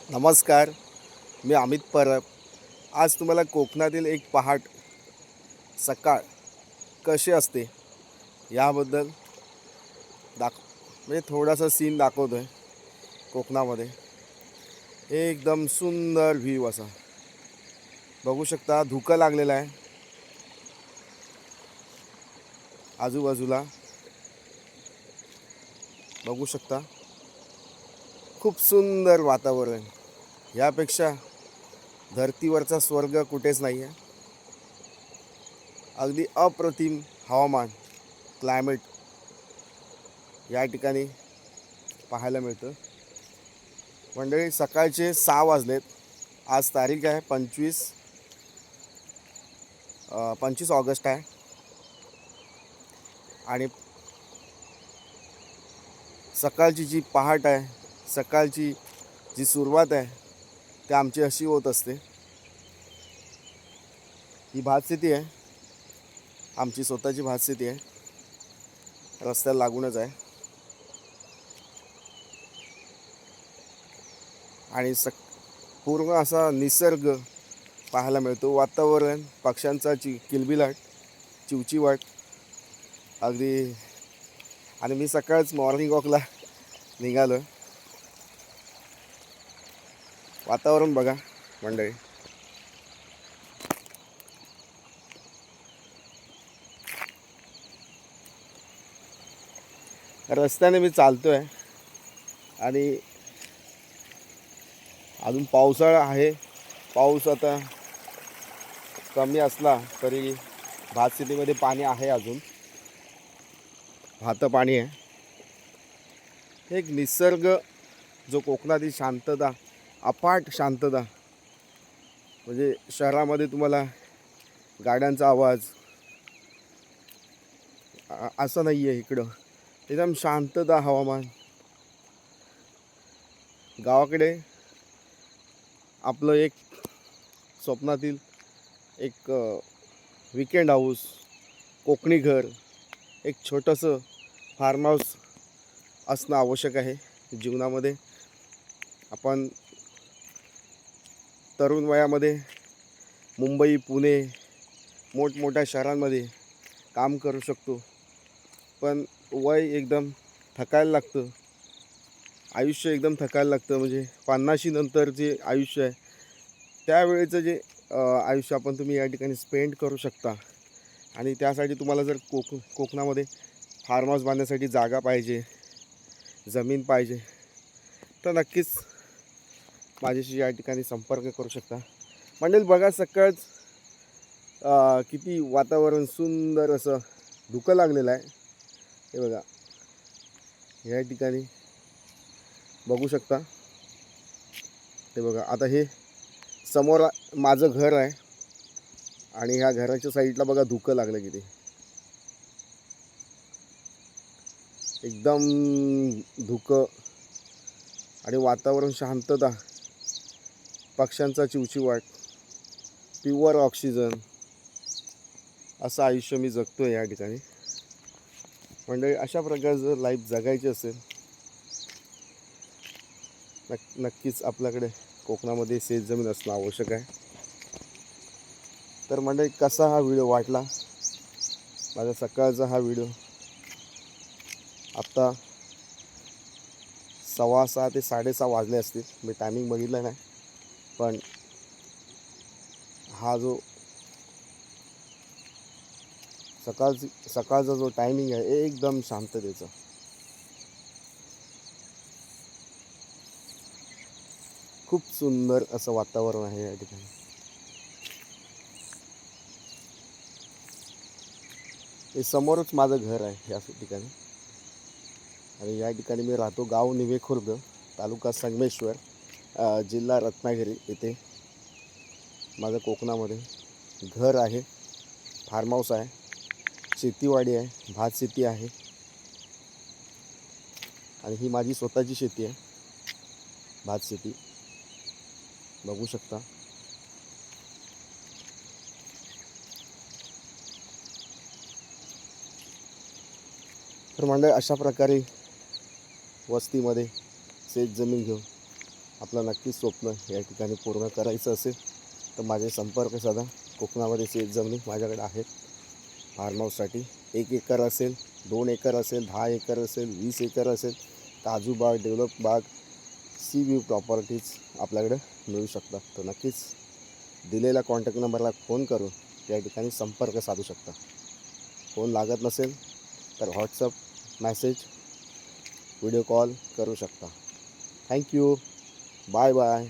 नमस्कार. मी अमित परब. आज तुम्हाला कोकणातील एक पहाट सकाळ कशी असते याबद्दल दाख म्हणजे थोडासा सीन दाखवतो आहे. कोकणामध्ये एकदम सुंदर व्ह्यू असा बघू शकता. धुकं लागलेलं आहे आजूबाजूला, बघू शकता. खूप सुंदर वातावरण. यापेक्षा धरतीवरचा स्वर्ग कुठेच नाही आहे. अगदी अप्रतिम हवामान, क्लायमेट या ठिकाणी पाहायला मिळतं. मंडळी, सकाळचे 6 वाजलेत. आज तारीख आहे 25 ऑगस्ट आहे. आणि सकाळची जी पहाट आहे, सकाळची जी सुरुवात आहे, ती आमची अशी होत असते. ही भातशेती आहे, आमची स्वतःची भातशेती आहे. रस्त्याला लागूनच आहे. आणि पूर्ण असा निसर्ग पाहायला मिळतो. वातावरण, पक्ष्यांचा किलबिलाट, चिवचिवाट अगदी. आणि मी सकाळच मॉर्निंग वॉकला निघालो. वातावरण बघा मंडळी. रस्त्याने मी चालतो आहे आणि अजून पावसाळा आहे. पाऊस आता कमी असला तरी भातशेतीमध्ये पाणी आहे. अजून भातं पाणी आहे. एक निसर्ग जो कोकणातील शांतता, अफाट शांतता. म्हणजे शहरामध्ये तुम्हाला गाड्यांचा आवाज असं नाही आहे. इकडं एकदम शांतता हवामान. गावाकडे आपलं एक स्वप्नातील एक विकेंड हाऊस, कोकणी घर, एक छोटंसं फार्म हाऊस असणं आवश्यक आहे जीवनामध्ये. आपण तरुण वयामध्ये मुंबई, पुणे, मोठमोठ्या शहरांमध्ये काम करू शकतो. पण वय एकदम थकायला लागतं, आयुष्य एकदम थकायला लागतं. म्हणजे 50शी नंतर जे आयुष्य आहे, त्यावेळेचं जे आयुष्य आपण तुम्ही या ठिकाणी स्पेंड करू शकता. आणि त्यासाठी तुम्हाला जर कोकणामध्ये फार्म हाऊस बांधण्यासाठी जागा पाहिजे, जमीन पाहिजे, तर नक्कीच माझ्याशी या ठिकाणी संपर्क करू शकता. म्हणजे बघा, सकाळच किती वातावरण सुंदर असं धुकं लागलेलं आहे. हे बघा, या ठिकाणी बघू शकता. ते बघा, आता हे समोर माझं घर आहे आणि ह्या घराच्या साईडला बघा धुकं लागलं किती. एकदम धुकं आणि वातावरण शांतता, पक्ष्यांचा चिवचिवाट, प्युअर ऑक्सिजन, असं आयुष्य मी जगतो आहे या ठिकाणी. म्हणजे अशा प्रकारचं लाईफ जगायची असेल, नक्कीच आपल्याकडे कोकणामध्ये शेतजमीन असणं आवश्यक आहे. तर म्हणजे कसा हा व्हिडिओ वाटला, माझा सकाळचा हा व्हिडिओ. आत्ता 6:15 ते 6:30 वाजले असतील, मी टायमिंग बघितलं नाही. पण हा जो सकाळचा जो टायमिंग आहे, एकदम शांततेचा. खूप सुंदर असं वातावरण आहे या ठिकाणी. हे समोरच माझं घर आहे या ठिकाणी. आणि या ठिकाणी मी राहतो. गाव निवेखुर्द, तालुका संगमेश्वर, जिल्हा रत्नागिरी येथे माझं कोकणामध्ये घर आहे. फार्म हाऊस आहे, शेतीवाडी आहे, भात शेती आहे. आणि ही माझी स्वतःची शेती आहे, भात शेती, बघू शकता. तर म्हणजे अशा प्रकारे वस्तीमध्ये शेत जमीन घेऊन आपलं नक्कीच स्वप्न या ठिकाणी पूर्ण करायचं असेल तर माझे संपर्क साधा. कोकणामध्ये शेतजमिनी माझ्याकडे आहेत फार्म हाऊससाठी. 1 एकर असेल, 2 एकर असेल, 10 एकर असेल, 20 एकर असेल, काजू बाग, डेव्हलप बाग, सी व्ह्यू प्रॉपर्टीज आपल्याकडे मिळू शकतात. तर नक्कीच दिलेल्या कॉन्टॅक्ट नंबरला फोन करून या ठिकाणी संपर्क साधू शकता. फोन लागत नसेल तर व्हॉट्सअप मॅसेज, व्हिडिओ कॉल करू शकता. थँक्यू. Bye bye.